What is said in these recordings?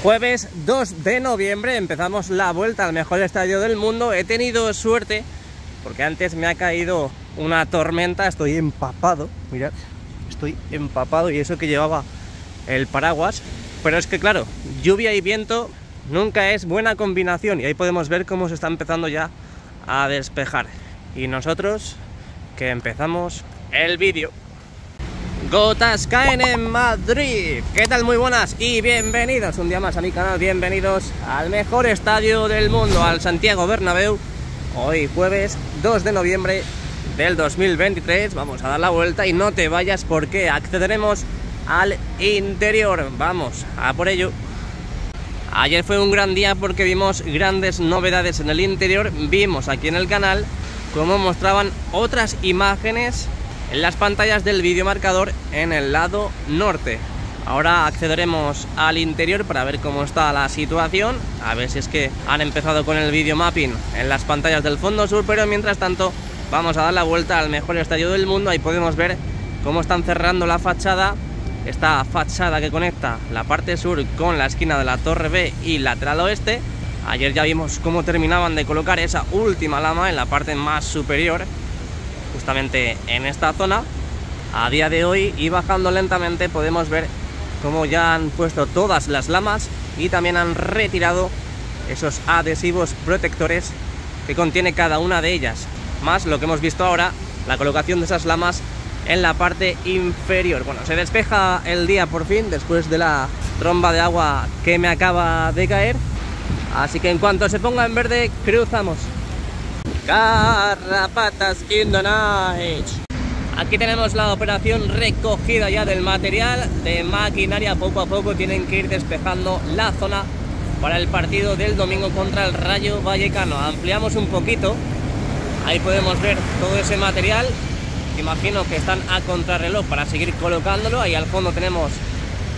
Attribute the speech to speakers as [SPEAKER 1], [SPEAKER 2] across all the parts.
[SPEAKER 1] Jueves 2 de noviembre empezamos la vuelta al mejor estadio del mundo. He tenido suerte porque antes me ha caído una tormenta, estoy empapado, mirad, estoy empapado y eso que llevaba el paraguas. Pero es que claro, lluvia y viento nunca es buena combinación y ahí podemos ver cómo se está empezando ya a despejar. Y nosotros que empezamos el vídeo. Gotas caen en Madrid. ¿Qué tal? Muy buenas y bienvenidos un día más a mi canal. Bienvenidos al mejor estadio del mundo, al Santiago Bernabéu. Hoy jueves 2 de noviembre del 2023. Vamos a dar la vuelta y no te vayas porque accederemos al interior. Vamos a por ello. Ayer fue un gran día porque vimos grandes novedades en el interior. Vimos aquí en el canal cómo mostraban otras imágenes en las pantallas del videomarcador en el lado norte. Ahora accederemos al interior para ver cómo está la situación, a ver si es que han empezado con el videomapping en las pantallas del fondo sur, pero mientras tanto vamos a dar la vuelta al mejor estadio del mundo. Ahí podemos ver cómo están cerrando la fachada, esta fachada que conecta la parte sur con la esquina de la Torre B y lateral oeste. Ayer ya vimos cómo terminaban de colocar esa última lama en la parte más superior, justamente en esta zona. A día de hoy y bajando lentamente podemos ver cómo ya han puesto todas las lamas y también han retirado esos adhesivos protectores que contiene cada una de ellas, más lo que hemos visto ahora, la colocación de esas lamas en la parte inferior. Bueno, se despeja el día por fin después de la tromba de agua que me acaba de caer, así que en cuanto se ponga en verde cruzamos. Garrapatas in the night. Aquí tenemos la operación recogida ya del material de maquinaria. Poco a poco tienen que ir despejando la zona para el partido del domingo contra el Rayo Vallecano. Ampliamos un poquito, ahí podemos ver todo ese material. Imagino que están a contrarreloj para seguir colocándolo. Ahí al fondo tenemos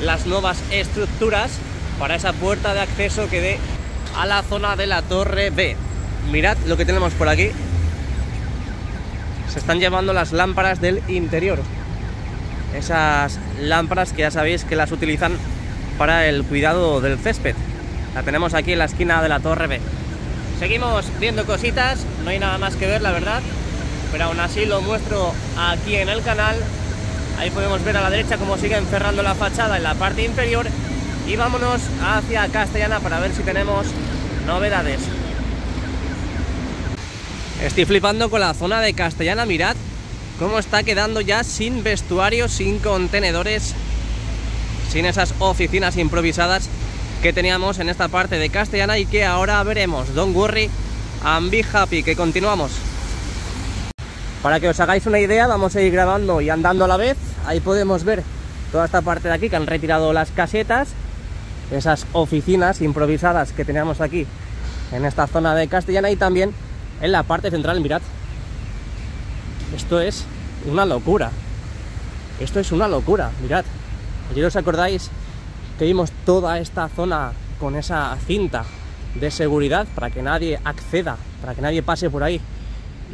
[SPEAKER 1] las nuevas estructuras para esa puerta de acceso que dé a la zona de la Torre B. Mirad lo que tenemos por aquí. Se están llevando las lámparas del interior. Esas lámparas que ya sabéis que las utilizan para el cuidado del césped. La tenemos aquí en la esquina de la Torre B. Seguimos viendo cositas, no hay nada más que ver la verdad, pero aún así lo muestro aquí en el canal. Ahí podemos ver a la derecha cómo siguen cerrando la fachada en la parte inferior. Y vámonos hacia Castellana para ver si tenemos novedades. Estoy flipando con la zona de Castellana, mirad cómo está quedando ya sin vestuario, sin contenedores, sin esas oficinas improvisadas que teníamos en esta parte de Castellana y que ahora veremos. Don't worry and be happy, que continuamos. Para que os hagáis una idea, vamos a ir grabando y andando a la vez. Ahí podemos ver toda esta parte de aquí que han retirado las casetas, esas oficinas improvisadas que teníamos aquí en esta zona de Castellana y también en la parte central. Mirad, esto es una locura, esto es una locura, mirad. Ayer os acordáis que vimos toda esta zona con esa cinta de seguridad para que nadie acceda, para que nadie pase por ahí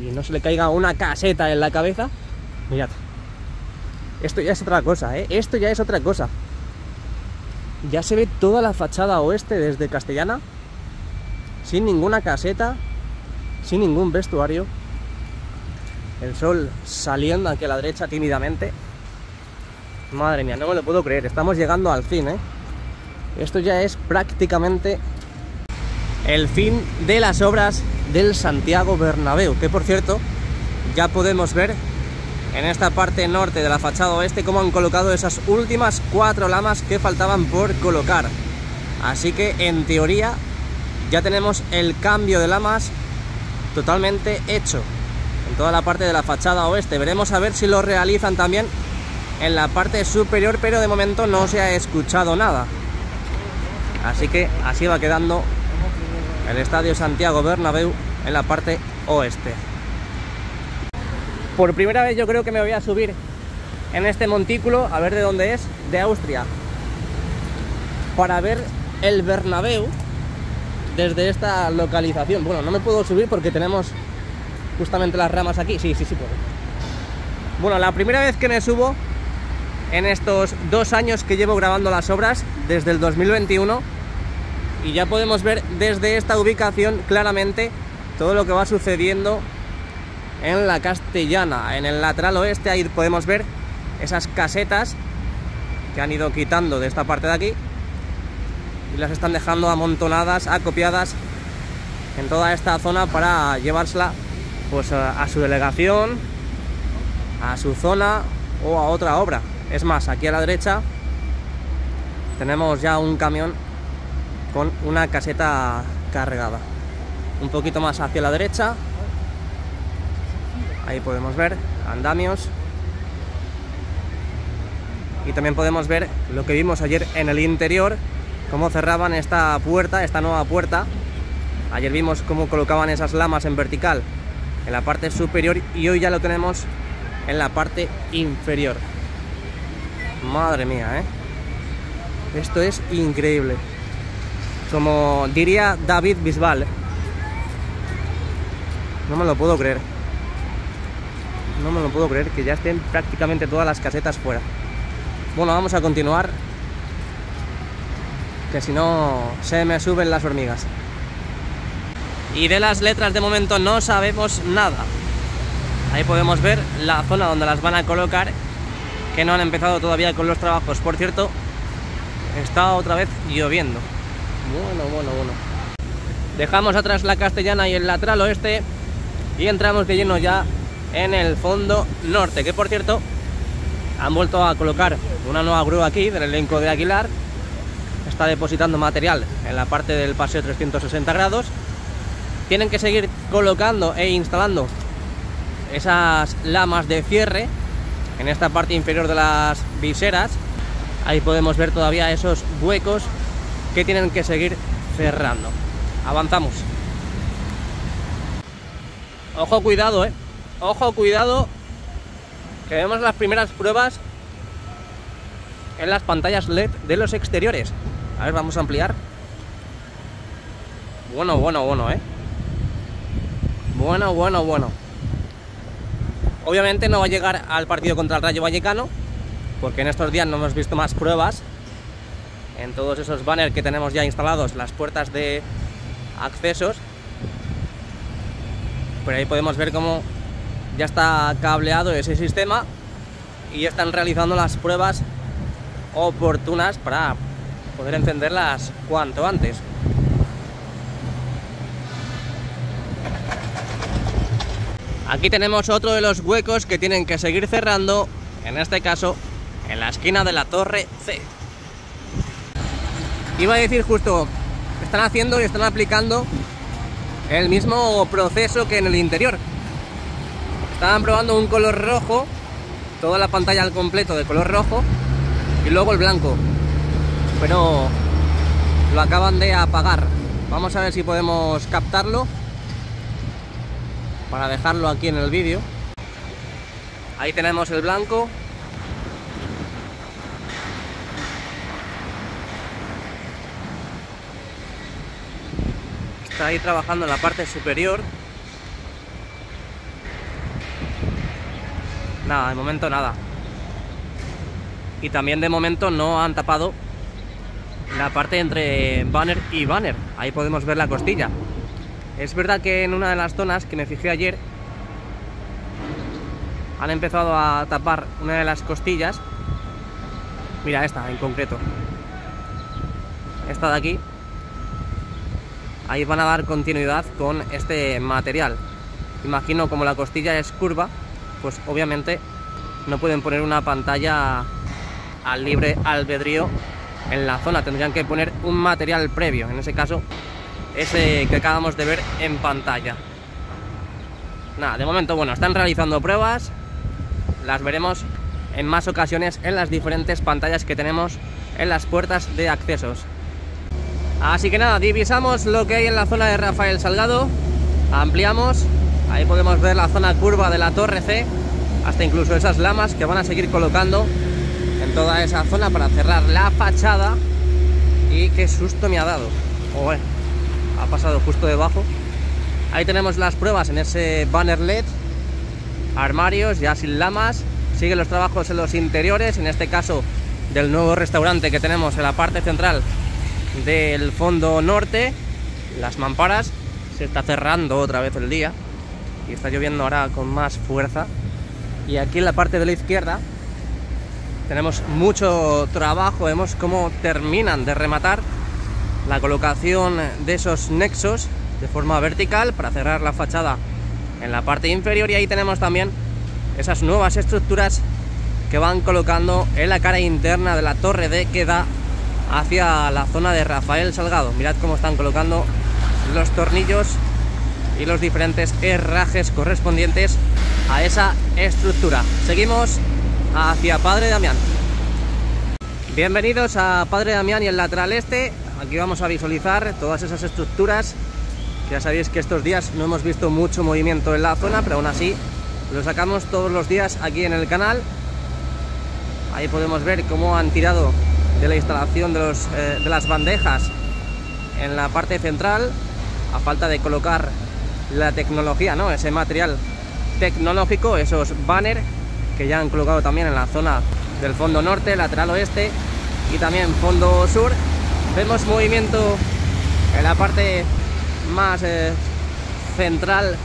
[SPEAKER 1] y no se le caiga una caseta en la cabeza. Mirad, esto ya es otra cosa, esto ya es otra cosa. Ya se ve toda la fachada oeste desde Castellana sin ninguna caseta, sin ningún vestuario. El sol saliendo aquí a la derecha tímidamente. Madre mía, no me lo puedo creer. Estamos llegando al fin, Esto ya es prácticamente el fin de las obras del Santiago Bernabéu, que por cierto ya podemos ver en esta parte norte de la fachada oeste cómo han colocado esas últimas 4 lamas que faltaban por colocar. Así que en teoría ya tenemos el cambio de lamas totalmente hecho en toda la parte de la fachada oeste. Veremos a ver si lo realizan también en la parte superior, pero de momento no se ha escuchado nada. Así que así va quedando el estadio Santiago Bernabéu en la parte oeste. Por primera vez yo creo que me voy a subir en este montículo, a ver de dónde es, de Austria, para ver el Bernabéu desde esta localización. Bueno, no me puedo subir porque tenemos justamente las ramas aquí. Sí puedo. Bueno, la primera vez que me subo en estos 2 años que llevo grabando las obras, desde el 2021, y ya podemos ver desde esta ubicación claramente todo lo que va sucediendo en la Castellana. En el lateral oeste ahí podemos ver esas casetas que han ido quitando de esta parte de aquí y las están dejando amontonadas, acopiadas en toda esta zona para llevársela pues a su delegación, a su zona o a otra obra. Es más, aquí a la derecha tenemos ya un camión con una caseta cargada. Un poquito más hacia la derecha, ahí podemos ver andamios. Y también podemos ver lo que vimos ayer en el interior, cómo cerraban esta puerta, esta nueva puerta. Ayer vimos cómo colocaban esas lamas en vertical en la parte superior y hoy ya lo tenemos en la parte inferior. Madre mía, ¿eh? Esto es increíble. Como diría David Bisbal, no me lo puedo creer. No me lo puedo creer que ya estén prácticamente todas las casetas fuera. Bueno, vamos a continuar, que si no se me suben las hormigas. Y de las letras de momento no sabemos nada. Ahí podemos ver la zona donde las van a colocar, que no han empezado todavía con los trabajos. Por cierto, está otra vez lloviendo. Bueno. Dejamos atrás la Castellana y el lateral oeste y entramos de lleno ya en el fondo norte, que por cierto han vuelto a colocar una nueva grúa aquí del elenco de Aguilar. Está depositando material en la parte del paseo 360 grados. Tienen que seguir colocando e instalando esas lamas de cierre en esta parte inferior de las viseras. Ahí podemos ver todavía esos huecos que tienen que seguir cerrando. Avanzamos. Ojo, cuidado, ojo, cuidado, que vemos las primeras pruebas en las pantallas LED de los exteriores. A ver, vamos a ampliar. Bueno, Bueno. Obviamente no va a llegar al partido contra el Rayo Vallecano, porque en estos días no hemos visto más pruebas en todos esos banners que tenemos ya instalados, las puertas de accesos. Pero ahí podemos ver cómo ya está cableado ese sistema y ya están realizando las pruebas oportunas para poder encenderlas cuanto antes. Aquí tenemos otro de los huecos que tienen que seguir cerrando, en este caso en la esquina de la torre C. Iba a decir justo, están haciendo y están aplicando el mismo proceso que en el interior. Estaban probando un color rojo, toda la pantalla al completo de color rojo y luego el blanco, pero lo acaban de apagar. Vamos a ver si podemos captarlo para dejarlo aquí en el vídeo. Ahí tenemos el blanco. Está ahí trabajando en la parte superior. Nada, de momento nada. Y también de momento no han tapado la parte entre banner y banner. Ahí podemos ver la costilla. Es verdad que en una de las zonas que me fijé ayer han empezado a tapar una de las costillas. Mira, esta en concreto, esta de aquí. Ahí van a dar continuidad con este material. Imagino, como la costilla es curva, pues obviamente no pueden poner una pantalla al libre albedrío en la zona. Tendrían que poner un material previo, en ese caso ese que acabamos de ver en pantalla. Nada, de momento, bueno, están realizando pruebas. Las veremos en más ocasiones en las diferentes pantallas que tenemos en las puertas de accesos. Así que nada, divisamos lo que hay en la zona de Rafael Salgado. Ampliamos. Ahí podemos ver la zona curva de la torre C, hasta incluso esas lamas que van a seguir colocando en toda esa zona para cerrar la fachada. Y qué susto me ha dado. Joder, ha pasado justo debajo. Ahí tenemos las pruebas en ese banner LED. Armarios ya sin lamas. Siguen los trabajos en los interiores, en este caso del nuevo restaurante que tenemos en la parte central del fondo norte, las mamparas. Se está cerrando otra vez el día y está lloviendo ahora con más fuerza. Y aquí en la parte de la izquierda tenemos mucho trabajo. Vemos cómo terminan de rematar la colocación de esos nexos de forma vertical para cerrar la fachada en la parte inferior, y ahí tenemos también esas nuevas estructuras que van colocando en la cara interna de la torre D que da hacia la zona de Rafael Salgado. Mirad cómo están colocando los tornillos y los diferentes herrajes correspondientes a esa estructura. Seguimos hacia Padre Damián. Bienvenidos a Padre Damián y el lateral este. Aquí vamos a visualizar todas esas estructuras. Ya sabéis que estos días no hemos visto mucho movimiento en la zona, pero aún así lo sacamos todos los días aquí en el canal. Ahí podemos ver cómo han tirado de la instalación de las bandejas en la parte central, a falta de colocar la tecnología, ¿no? Ese material tecnológico, esos banners que ya han colocado también en la zona del fondo norte, lateral oeste y también fondo sur. Vemos movimiento en la parte más central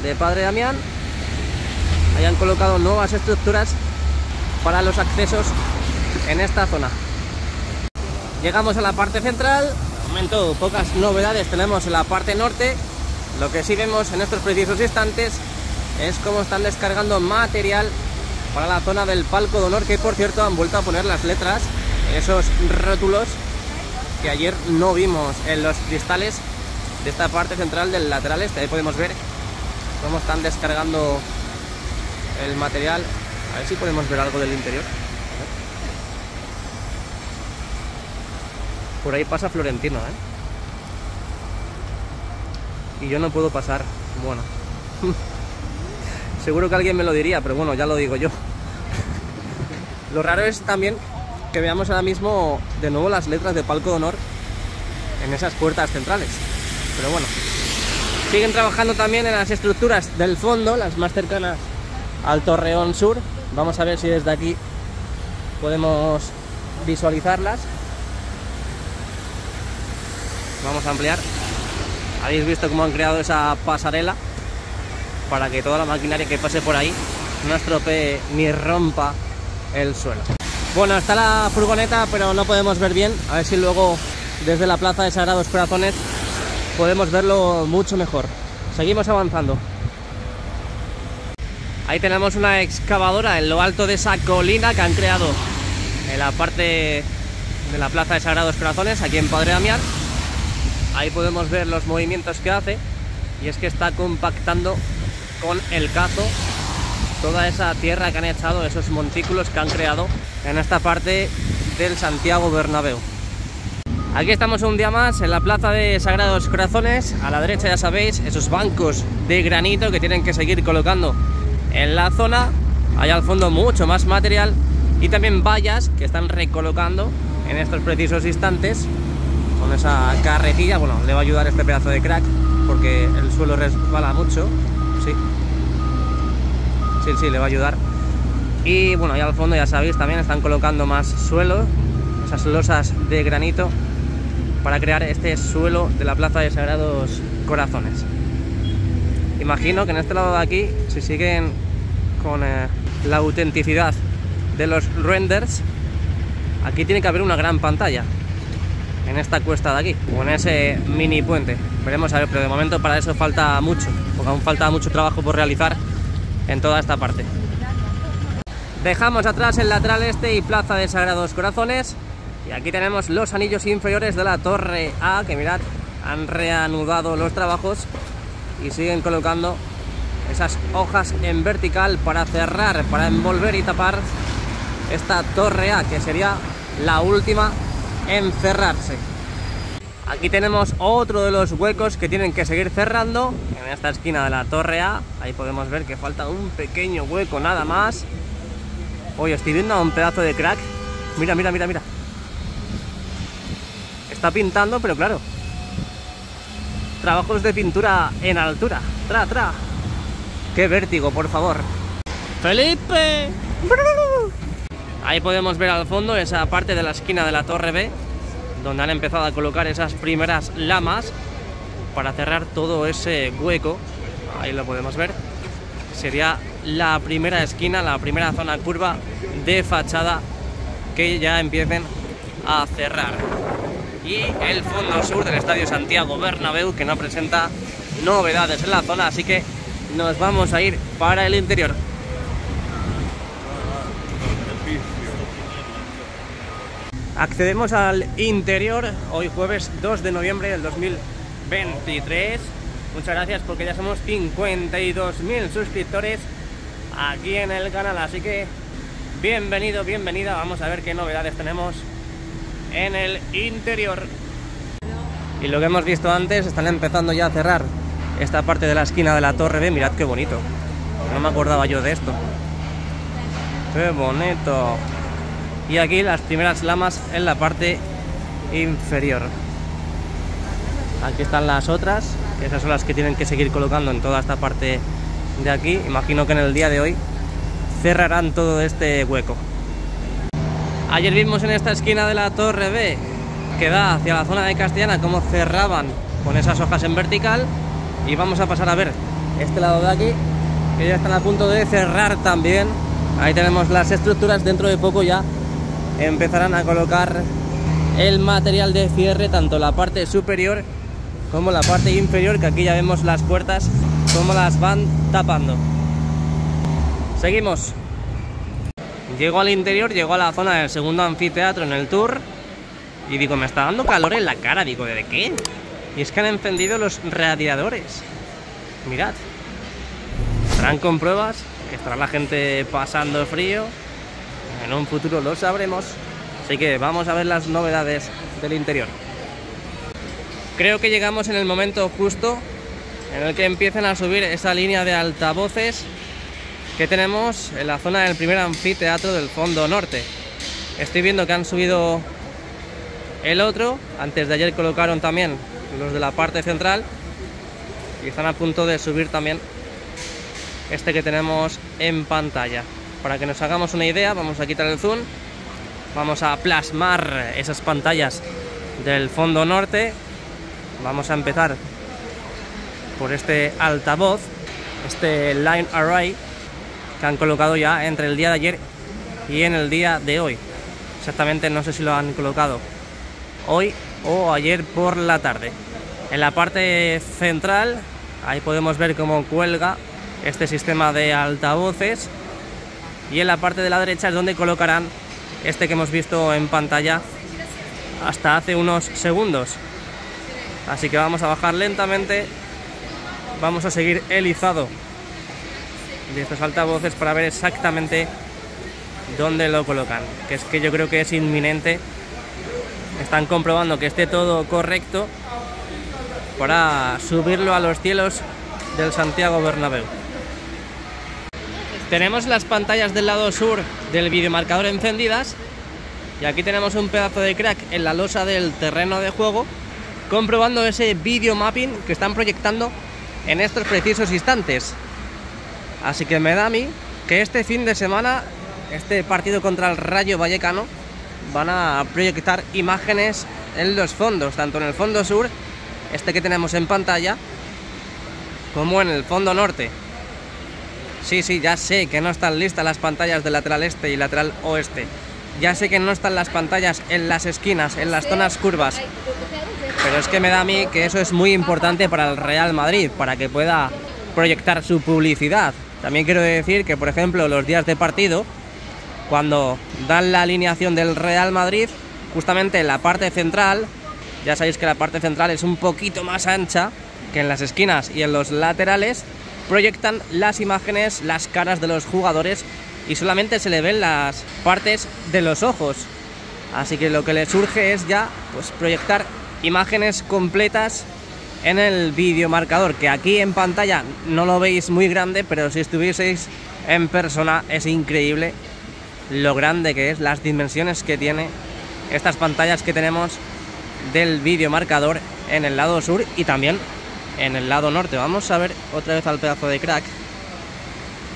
[SPEAKER 1] de Padre Damián. Ahí han colocado nuevas estructuras para los accesos en esta zona. Llegamos a la parte central. De momento pocas novedades tenemos en la parte norte. Lo que sí vemos en estos precisos instantes es cómo están descargando material para la zona del palco de honor, que por cierto han vuelto a poner las letras, esos rótulos que ayer no vimos en los cristales de esta parte central del lateral este. Ahí podemos ver cómo están descargando el material. A ver si podemos ver algo del interior. Por ahí pasa Florentino, y yo no puedo pasar. Bueno, seguro que alguien me lo diría, pero bueno, ya lo digo yo. Lo raro es también que veamos ahora mismo de nuevo las letras de palco de honor en esas puertas centrales. Pero bueno, siguen trabajando también en las estructuras del fondo, las más cercanas al torreón sur. Vamos a ver si desde aquí podemos visualizarlas. Vamos a ampliar. Habéis visto cómo han creado esa pasarela para que toda la maquinaria que pase por ahí no estropee ni rompa el suelo. Bueno, está la furgoneta, pero no podemos ver bien. A ver si luego desde la plaza de Sagrados Corazones podemos verlo mucho mejor. Seguimos avanzando. Ahí tenemos una excavadora en lo alto de esa colina que han creado en la parte de la plaza de Sagrados Corazones, aquí en Padre Damián. Ahí podemos ver los movimientos que hace, y es que está compactando con el cazo toda esa tierra que han echado, esos montículos que han creado en esta parte del Santiago Bernabéu. Aquí estamos un día más en la plaza de Sagrados Corazones. A la derecha, ya sabéis, esos bancos de granito que tienen que seguir colocando en la zona. Hay al fondo mucho más material y también vallas que están recolocando en estos precisos instantes con esa carretilla. Bueno, le va a ayudar este pedazo de crack porque el suelo resbala mucho. Sí, le va a ayudar. Y bueno, ahí al fondo, ya sabéis, también están colocando más suelo, esas losas de granito para crear este suelo de la plaza de Sagrados Corazones. Imagino que en este lado de aquí, si siguen con la autenticidad de los renders, aquí tiene que haber una gran pantalla en esta cuesta de aquí, o en ese mini puente. Veremos a ver, pero de momento para eso falta mucho, porque aún falta mucho trabajo por realizar en toda esta parte. Dejamos atrás el lateral este y plaza de Sagrados Corazones, y aquí tenemos los anillos inferiores de la torre A, que mirad, han reanudado los trabajos y siguen colocando esas hojas en vertical para cerrar, para envolver y tapar esta torre A, que sería la última en cerrarse. Aquí tenemos otro de los huecos que tienen que seguir cerrando en esta esquina de la torre A. Ahí podemos ver que falta un pequeño hueco nada más. Oye, estoy viendo a un pedazo de crack. Mira. Está pintando, pero claro, trabajos de pintura en altura. ¡Tra! ¡Qué vértigo, por favor! ¡Felipe! Ahí podemos ver al fondo esa parte de la esquina de la torre B, donde han empezado a colocar esas primeras lamas para cerrar todo ese hueco. Ahí lo podemos ver. Sería la primera esquina, la primera zona curva de fachada que ya empiecen a cerrar. Y el fondo sur del Estadio Santiago Bernabéu, que no presenta novedades en la zona, así que nos vamos a ir para el interior. Accedemos al interior hoy jueves 2 de noviembre del 2023. Muchas gracias porque ya somos 52.000 suscriptores aquí en el canal, así que bienvenido, bienvenida. Vamos a ver qué novedades tenemos en el interior. Y lo que hemos visto antes, están empezando ya a cerrar esta parte de la esquina de la Torre B. Mirad qué bonito, no me acordaba yo de esto. Qué bonito. Y aquí las primeras lamas en la parte inferior. Aquí están las otras, esas son las que tienen que seguir colocando en toda esta parte de aquí. Imagino que en el día de hoy cerrarán todo este hueco. Ayer vimos en esta esquina de la Torre B, que da hacia la zona de Castellana, cómo cerraban con esas hojas en vertical. Y vamos a pasar a ver este lado de aquí, que ya están a punto de cerrar también. Ahí tenemos las estructuras, dentro de poco ya empezarán a colocar el material de cierre, tanto la parte superior como la parte inferior, que aquí ya vemos las puertas cómo las van tapando. Seguimos. Llego al interior, llego a la zona del segundo anfiteatro en el tour y digo, me está dando calor en la cara. Digo, ¿de qué? Y es que han encendido los radiadores. Mirad. Estarán con pruebas, estará la gente pasando frío. En un futuro lo sabremos. Así que vamos a ver las novedades del interior. Creo que llegamos en el momento justo en el que empiezan a subir esa línea de altavoces que tenemos en la zona del primer anfiteatro del fondo norte. Estoy viendo que han subido el otro. Antes de ayer colocaron también los de la parte central y están a punto de subir también este que tenemos en pantalla. Para que nos hagamos una idea, vamos a quitar el zoom, vamos a plasmar esas pantallas del fondo norte. Vamos a empezar por este altavoz, este line array que han colocado ya entre el día de ayer y en el día de hoy. Exactamente, no sé si lo han colocado hoy o ayer por la tarde. En la parte central, ahí podemos ver cómo cuelga este sistema de altavoces. Y en la parte de la derecha es donde colocarán este que hemos visto en pantalla hasta hace unos segundos. Así que vamos a bajar lentamente. Vamos a seguir el izado de estos altavoces para ver exactamente dónde lo colocan. Que es que yo creo que es inminente. Están comprobando que esté todo correcto para subirlo a los cielos del Santiago Bernabéu. Tenemos las pantallas del lado sur del videomarcador encendidas y aquí tenemos un pedazo de crack en la losa del terreno de juego, comprobando ese video mapping que están proyectando en estos precisos instantes. Así que me da a mí que este fin de semana, este partido contra el Rayo Vallecano, van a proyectar imágenes en los fondos, tanto en el fondo sur, este que tenemos en pantalla, como en el fondo norte. Sí, ya sé que no están listas las pantallas del lateral este y lateral oeste. Ya sé que no están las pantallas en las esquinas, en las zonas curvas. Pero es que me da a mí que eso es muy importante para el Real Madrid, para que pueda proyectar su publicidad. También quiero decir que, por ejemplo, los días de partido, cuando dan la alineación del Real Madrid, justamente en la parte central, ya sabéis que la parte central es un poquito más ancha que en las esquinas y en los laterales, proyectan las imágenes, las caras de los jugadores y solamente se le ven las partes de los ojos. Así que lo que les surge es ya pues proyectar imágenes completas en el videomarcador, que aquí en pantalla no lo veis muy grande, pero si estuvieseis en persona es increíble lo grande que es, las dimensiones que tiene estas pantallas que tenemos del videomarcador en el lado sur y también en el lado norte. Vamos a ver otra vez al pedazo de crack.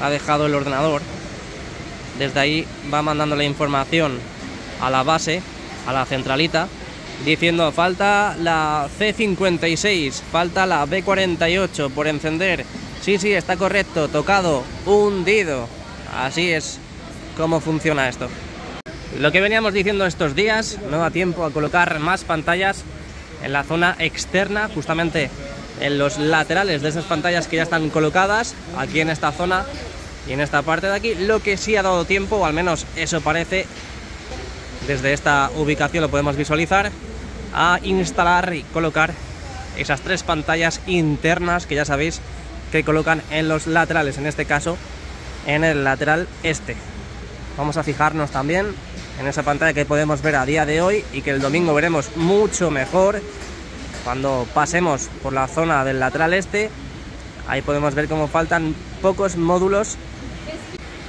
[SPEAKER 1] Ha dejado el ordenador. Desde ahí va mandando la información a la base, a la centralita, diciendo falta la C56, falta la B48 por encender. Sí, está correcto, tocado, hundido. Así es como funciona esto. Lo que veníamos diciendo estos días, no da tiempo a colocar más pantallas en la zona externa, justamente en los laterales de esas pantallas que ya están colocadas, aquí en esta zona y en esta parte de aquí. Lo que sí ha dado tiempo, o al menos eso parece, desde esta ubicación lo podemos visualizar, a instalar y colocar esas 3 pantallas internas que ya sabéis que colocan en los laterales, en este caso en el lateral este. Vamos a fijarnos también en esa pantalla que podemos ver a día de hoy y que el domingo veremos mucho mejor cuando pasemos por la zona del lateral este. Ahí podemos ver cómo faltan pocos módulos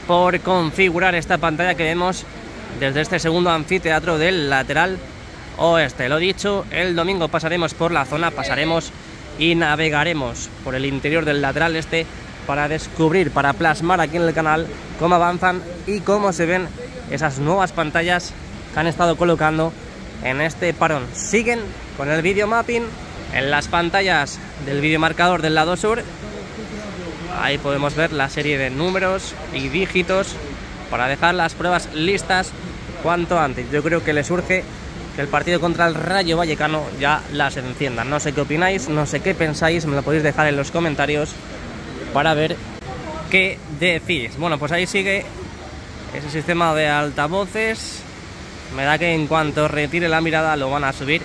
[SPEAKER 1] por configurar esta pantalla que vemos desde este segundo anfiteatro del lateral oeste. Lo dicho, el domingo pasaremos por la zona, pasaremos y navegaremos por el interior del lateral este para descubrir, para plasmar aquí en el canal cómo avanzan y cómo se ven esas nuevas pantallas que han estado colocando en este parón. Siguen con el video mapping en las pantallas del videomarcador del lado sur. Ahí podemos ver la serie de números y dígitos para dejar las pruebas listas cuanto antes. Yo creo que les urge que el partido contra el Rayo Vallecano ya las enciendan. No sé qué opináis, no sé qué pensáis, me lo podéis dejar en los comentarios para ver qué decís. Bueno, pues ahí sigue ese sistema de altavoces. Me da que en cuanto retire la mirada lo van a subir.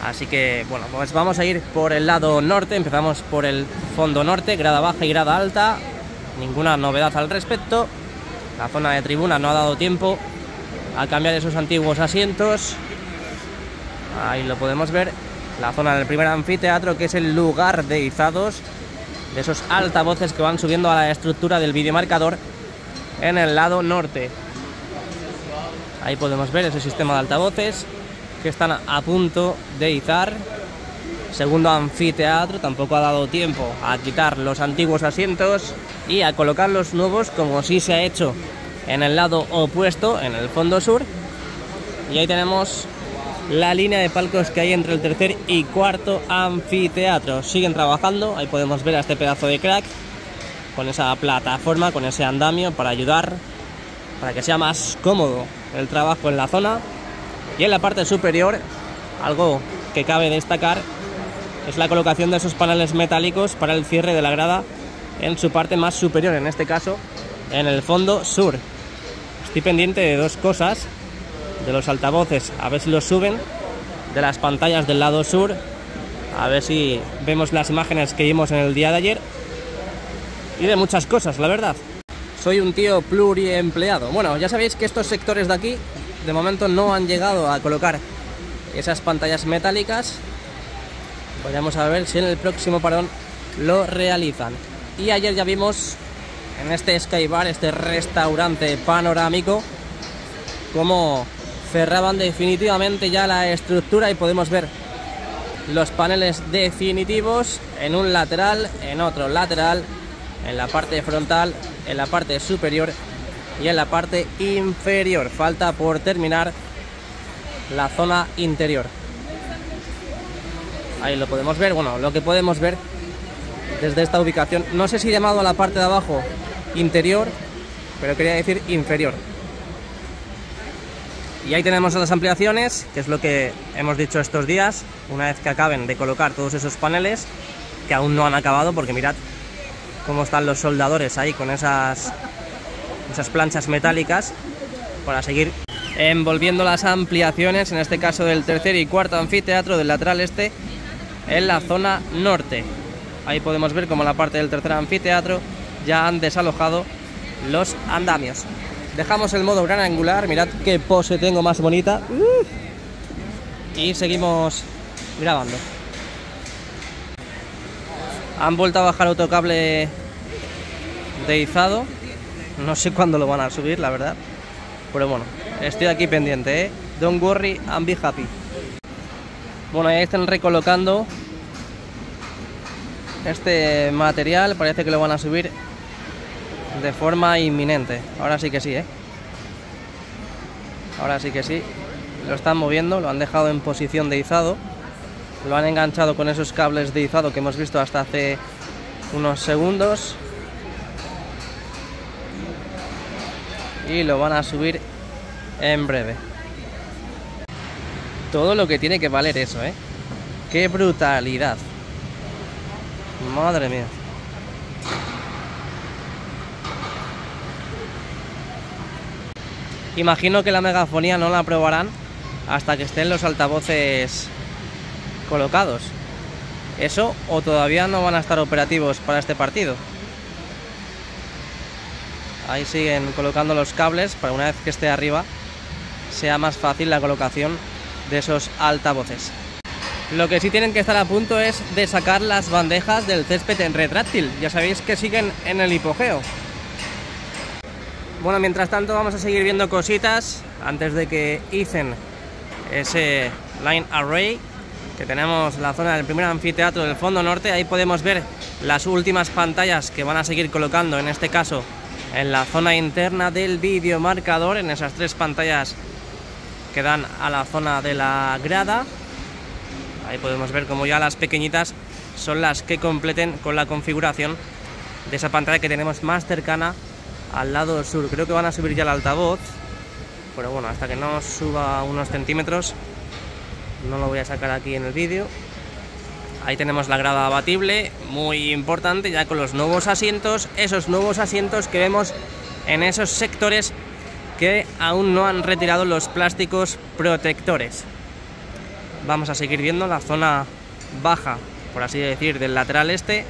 [SPEAKER 1] Así que, bueno, pues vamos a ir por el lado norte. Empezamos por el fondo norte, grada baja y grada alta. Ninguna novedad al respecto. La zona de tribuna no ha dado tiempo a cambiar esos antiguos asientos. Ahí lo podemos ver. La zona del primer anfiteatro, que es el lugar de izados de esos altavoces que van subiendo a la estructura del videomarcador en el lado norte. Ahí podemos ver ese sistema de altavoces que están a punto de izar. Segundo anfiteatro, tampoco ha dado tiempo a quitar los antiguos asientos y a colocar los nuevos, como sí se ha hecho en el lado opuesto, en el fondo sur. Y ahí tenemos la línea de palcos que hay entre el tercer y cuarto anfiteatro. Siguen trabajando, ahí podemos ver a este pedazo de crack con esa plataforma, con ese andamio para ayudar, para que sea más cómodo el trabajo en la zona. Y en la parte superior, algo que cabe destacar es la colocación de esos paneles metálicos para el cierre de la grada en su parte más superior, en este caso en el fondo sur. Estoy pendiente de dos cosas: de los altavoces, a ver si los suben, de las pantallas del lado sur, a ver si vemos las imágenes que vimos en el día de ayer, y de muchas cosas, la verdad. Soy un tío pluriempleado. Bueno, ya sabéis que estos sectores de aquí de momento no han llegado a colocar esas pantallas metálicas. Vayamos a ver si en el próximo parón lo realizan. Y ayer ya vimos en este Skybar, este restaurante panorámico, cómo cerraban definitivamente ya la estructura y podemos ver los paneles definitivos en un lateral, en otro lateral, en la parte frontal, en la parte superior y en la parte inferior. Falta por terminar la zona interior. Ahí lo podemos ver, bueno, lo que podemos ver desde esta ubicación. No sé si he llamado a la parte de abajo interior, pero quería decir inferior. Y ahí tenemos las ampliaciones, que es lo que hemos dicho estos días, una vez que acaben de colocar todos esos paneles, que aún no han acabado, porque mirad cómo están los soldadores ahí con esas planchas metálicas para seguir envolviendo las ampliaciones, en este caso del tercer y cuarto anfiteatro del lateral este, en la zona norte. Ahí podemos ver cómo la parte del tercer anfiteatro ya han desalojado los andamios. Dejamos el modo gran angular, mirad qué pose tengo más bonita. Y seguimos grabando. Han vuelto a bajar otro cable de izado. No sé cuándo lo van a subir, la verdad. Pero bueno, estoy aquí pendiente, ¿eh? Don't worry and be happy. Bueno, ahí están recolocando este material. Parece que lo van a subir de forma inminente. Ahora sí que sí, ¿eh? Ahora sí que sí. lo están moviendo, lo han dejado en posición de izado, lo han enganchado con esos cables de izado que hemos visto hasta hace unos segundos y lo van a subir en breve. Todo lo que tiene que valer eso, ¿eh? ¡Qué brutalidad! Madre mía. Imagino que la megafonía no la probarán hasta que estén los altavoces colocados. Eso, o todavía no van a estar operativos para este partido. Ahí siguen colocando los cables para una vez que esté arriba sea más fácil la colocación de esos altavoces. Lo que sí tienen que estar a punto es de sacar las bandejas del césped en retráctil. Ya sabéis que siguen en el hipogeo. Bueno, mientras tanto vamos a seguir viendo cositas antes de que hicen ese line array, que tenemos la zona del primer anfiteatro del fondo norte. Ahí podemos ver las últimas pantallas que van a seguir colocando, en este caso en la zona interna del videomarcador, en esas 3 pantallas que dan a la zona de la grada. Ahí podemos ver como ya las pequeñitas son las que completen con la configuración de esa pantalla que tenemos más cercana al lado sur. Creo que van a subir ya el altavoz, pero bueno, hasta que no suba unos centímetros no lo voy a sacar aquí en el vídeo. Ahí tenemos la grada abatible, muy importante, ya con los nuevos asientos, esos nuevos asientos que vemos en esos sectores que aún no han retirado los plásticos protectores. Vamos a seguir viendo la zona baja, por así decir, del lateral este,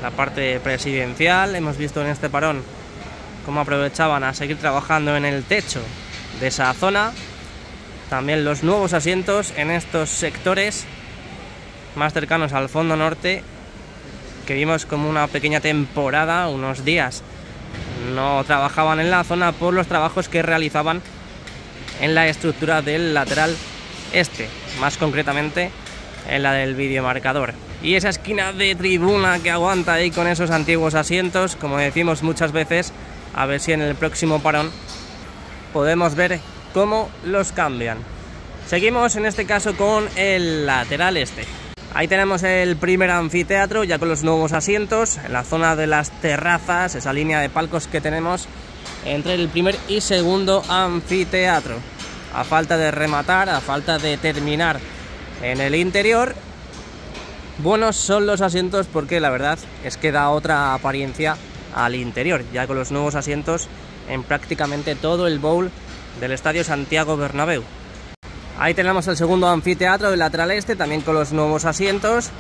[SPEAKER 1] la parte presidencial. Hemos visto en este parón cómo aprovechaban a seguir trabajando en el techo de esa zona. También los nuevos asientos en estos sectores más cercanos al fondo norte, que vimos como una pequeña temporada, unos días, no trabajaban en la zona por los trabajos que realizaban en la estructura del lateral este, más concretamente en la del videomarcador. Y esa esquina de tribuna que aguanta ahí con esos antiguos asientos, como decimos muchas veces, a ver si en el próximo parón podemos ver cómo los cambian. Seguimos en este caso con el lateral este. Ahí tenemos el primer anfiteatro ya con los nuevos asientos en la zona de las terrazas, esa línea de palcos que tenemos entre el primer y segundo anfiteatro. A falta de rematar, a falta de terminar en el interior, buenos son los asientos porque la verdad es que da otra apariencia al interior, ya con los nuevos asientos en prácticamente todo el bowl del Estadio Santiago Bernabéu. Ahí tenemos el segundo anfiteatro del lateral este, también con los nuevos asientos,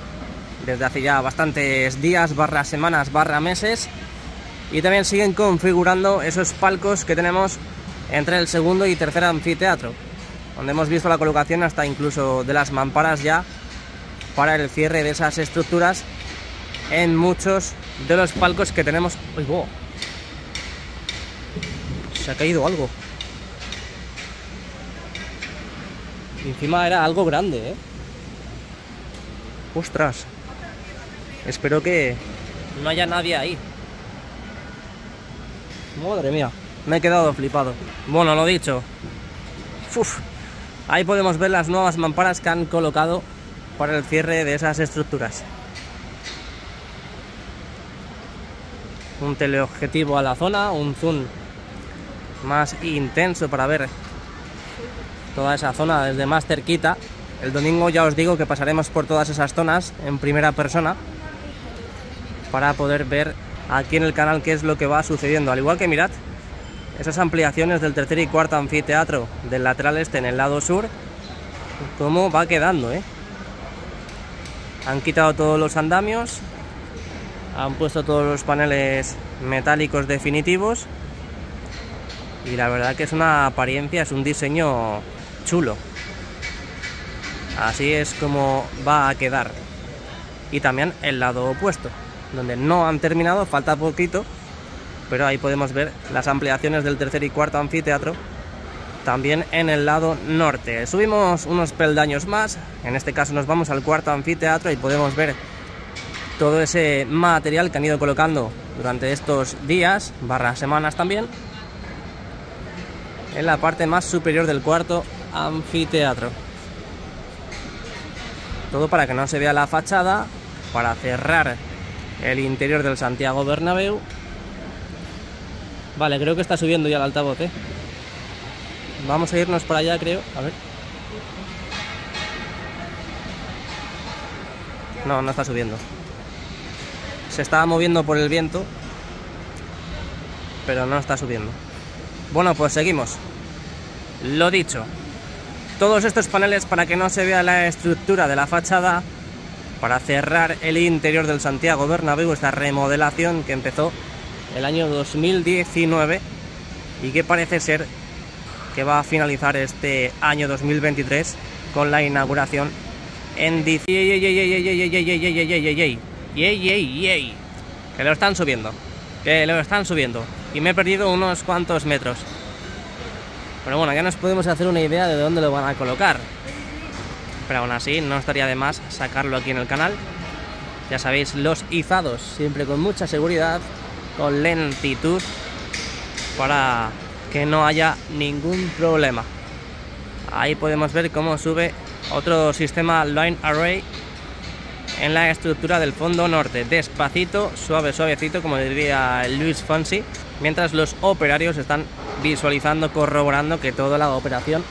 [SPEAKER 1] desde hace ya bastantes días, barra semanas, barra meses. Y también siguen configurando esos palcos que tenemos entre el segundo y tercer anfiteatro, donde hemos visto la colocación hasta incluso de las mamparas ya para el cierre de esas estructuras en muchos de los palcos que tenemos. ¡Uy, wow! Se ha caído algo. Y encima era algo grande, ¿eh? ¡Ostras! Espero que no haya nadie ahí. Madre mía, me he quedado flipado. Bueno, lo dicho. Uf, ahí podemos ver las nuevas mamparas que han colocado para el cierre de esas estructuras. Un teleobjetivo a la zona, un zoom más intenso para ver toda esa zona desde más cerquita. El domingo ya os digo que pasaremos por todas esas zonas en primera persona para poder ver aquí en el canal qué es lo que va sucediendo. Al igual que mirad esas ampliaciones del tercer y cuarto anfiteatro del lateral este en el lado sur, cómo va quedando, ¿eh? Han quitado todos los andamios, han puesto todos los paneles metálicos definitivos y la verdad que es una apariencia, es un diseño chulo. Así es como va a quedar. Y también el lado opuesto, donde no han terminado, falta poquito, pero ahí podemos ver las ampliaciones del tercer y cuarto anfiteatro también en el lado norte. Subimos unos peldaños más, en este caso nos vamos al cuarto anfiteatro y podemos ver todo ese material que han ido colocando durante estos días, barra semanas también, en la parte más superior del cuarto anfiteatro. Todo para que no se vea la fachada, para cerrar el interior del Santiago Bernabéu. Vale, creo que está subiendo ya el altavoz, ¿eh? Vamos a irnos para allá, creo. A ver. No, no está subiendo. Se estaba moviendo por el viento, pero no está subiendo. Bueno, pues seguimos. Lo dicho, todos estos paneles para que no se vea la estructura de la fachada, para cerrar el interior del Santiago Bernabéu, esta remodelación que empezó el año 2019 y que parece ser que va a finalizar este año 2023 con la inauguración en diciembre. Que lo están subiendo, y me he perdido unos cuantos metros. Pero bueno, ya nos podemos hacer una idea de dónde lo van a colocar. Pero aún así no estaría de más sacarlo aquí en el canal. Ya sabéis, los izados siempre con mucha seguridad, con lentitud, para que no haya ningún problema. Ahí podemos ver cómo sube otro sistema Line Array en la estructura del fondo norte, despacito, suavecito, como diría Luis Fonsi, mientras los operarios están visualizando, corroborando que toda la operación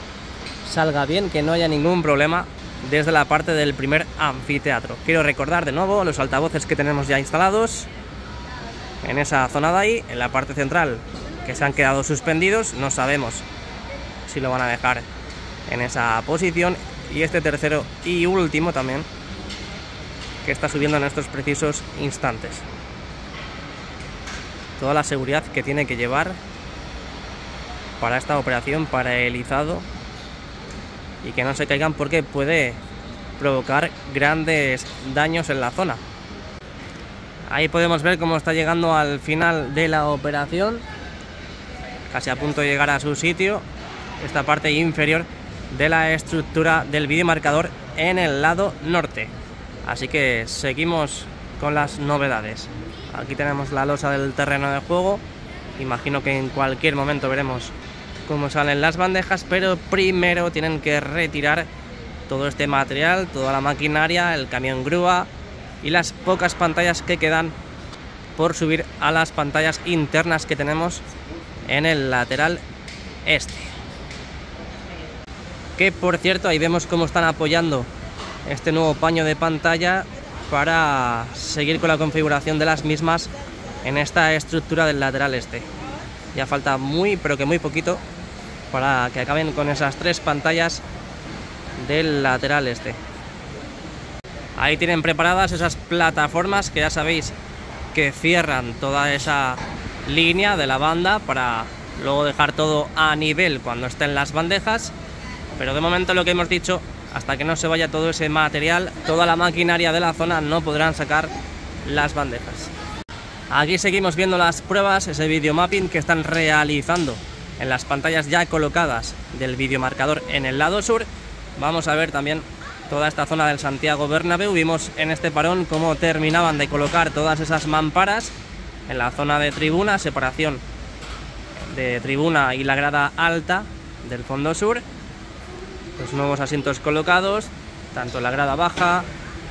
[SPEAKER 1] salga bien, que no haya ningún problema desde la parte del primer anfiteatro. Quiero recordar de nuevo los altavoces que tenemos ya instalados en esa zona de ahí, en la parte central, que se han quedado suspendidos, no sabemos si lo van a dejar en esa posición, y este tercero y último también, que está subiendo en estos precisos instantes. Toda la seguridad que tiene que llevar para esta operación, para el izado, y que no se caigan porque puede provocar grandes daños en la zona. Ahí podemos ver cómo está llegando al final de la operación, casi a punto de llegar a su sitio, esta parte inferior de la estructura del videomarcador en el lado norte. Así que seguimos con las novedades. Aquí tenemos la losa del terreno de juego. Imagino que en cualquier momento veremos cómo salen las bandejas, pero primero tienen que retirar todo este material, toda la maquinaria, el camión grúa y las pocas pantallas que quedan por subir a las pantallas internas que tenemos en el lateral este. Que por cierto, ahí vemos cómo están apoyando este nuevo paño de pantalla para seguir con la configuración de las mismas en esta estructura del lateral este. Ya falta pero que muy poquito para que acaben con esas tres pantallas del lateral este. Ahí tienen preparadas esas plataformas que ya sabéis que cierran toda esa línea de la banda para luego dejar todo a nivel cuando estén las bandejas. Pero de momento, lo que hemos dicho, hasta que no se vaya todo ese material, toda la maquinaria de la zona, no podrán sacar las bandejas. Aquí seguimos viendo las pruebas, ese videomapping que están realizando en las pantallas ya colocadas del videomarcador en el lado sur. Vamos a ver también toda esta zona del Santiago Bernabéu. Vimos en este parón cómo terminaban de colocar todas esas mamparas en la zona de tribuna, separación de tribuna y la grada alta del fondo sur. Los nuevos asientos colocados, tanto la grada baja,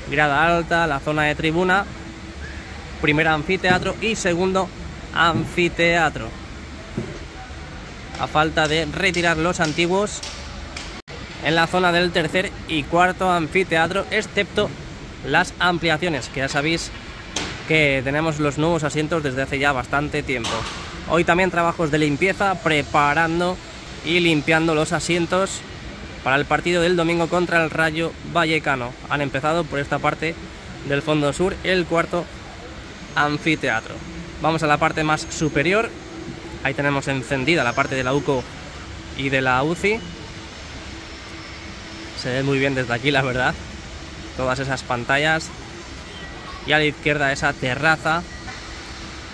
[SPEAKER 1] grada alta, la zona de tribuna, primer anfiteatro y segundo anfiteatro. A falta de retirar los antiguos en la zona del tercer y cuarto anfiteatro, excepto las ampliaciones, que ya sabéis que tenemos los nuevos asientos desde hace ya bastante tiempo. Hoy también trabajos de limpieza, preparando y limpiando los asientos para el partido del domingo contra el Rayo Vallecano. Han empezado por esta parte del fondo sur, el cuarto anfiteatro. Vamos a la parte más superior. Ahí tenemos encendida la parte de la UCO y de la UCI. Se ve muy bien desde aquí, la verdad. Todas esas pantallas. Y a la izquierda esa terraza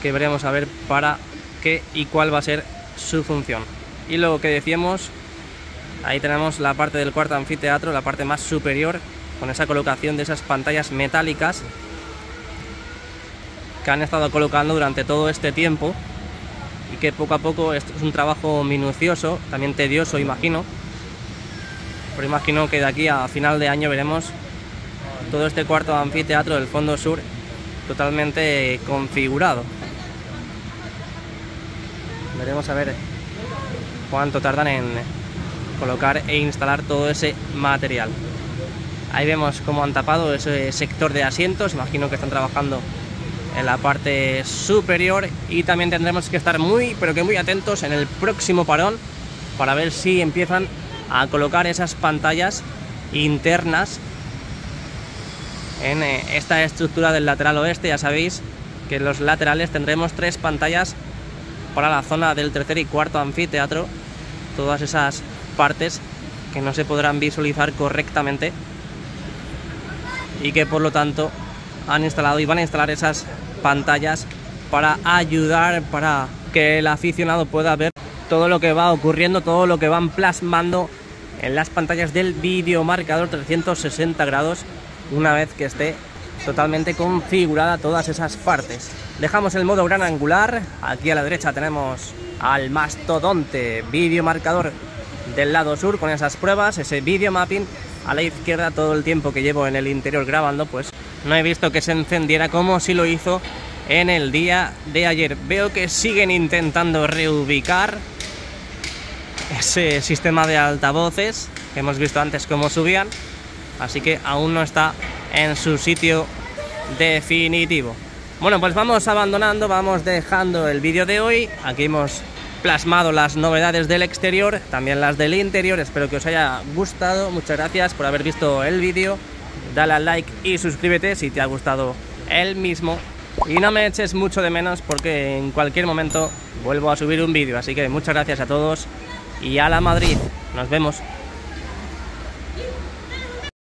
[SPEAKER 1] que veremos a ver para qué y cuál va a ser su función. Y lo que decíamos, ahí tenemos la parte del cuarto anfiteatro, la parte más superior, con esa colocación de esas pantallas metálicas que han estado colocando durante todo este tiempo y que poco a poco esto es un trabajo minucioso, también tedioso, imagino. Pero imagino que de aquí a final de año veremos todo este cuarto anfiteatro del fondo sur totalmente configurado. Veremos a ver cuánto tardan en colocar e instalar todo ese material. Ahí vemos cómo han tapado ese sector de asientos, imagino que están trabajando en la parte superior, y también tendremos que estar muy, pero que muy atentos en el próximo parón para ver si empiezan a colocar esas pantallas internas en esta estructura del lateral oeste. Ya sabéis que en los laterales tendremos 3 pantallas para la zona del tercer y cuarto anfiteatro, todas esas partes que no se podrán visualizar correctamente y que por lo tanto han instalado y van a instalar esas pantallas para ayudar, para que el aficionado pueda ver todo lo que va ocurriendo, todo lo que van plasmando en las pantallas del videomarcador 360 grados una vez que esté totalmente configurada todas esas partes. Dejamos el modo gran angular, aquí a la derecha tenemos al mastodonte videomarcador del lado sur con esas pruebas, ese video mapping. A la izquierda, todo el tiempo que llevo en el interior grabando, pues no he visto que se encendiera como si lo hizo en el día de ayer. Veo que siguen intentando reubicar ese sistema de altavoces que hemos visto antes cómo subían, así que aún no está en su sitio definitivo. Bueno, pues vamos abandonando, vamos dejando el vídeo de hoy. Aquí hemos plasmado las novedades del exterior, también las del interior. Espero que os haya gustado. Muchas gracias por haber visto el vídeo. Dale al like y suscríbete si te ha gustado el mismo. Y no me eches mucho de menos porque en cualquier momento vuelvo a subir un vídeo. Así que muchas gracias a todos y a la Madrid. Nos vemos.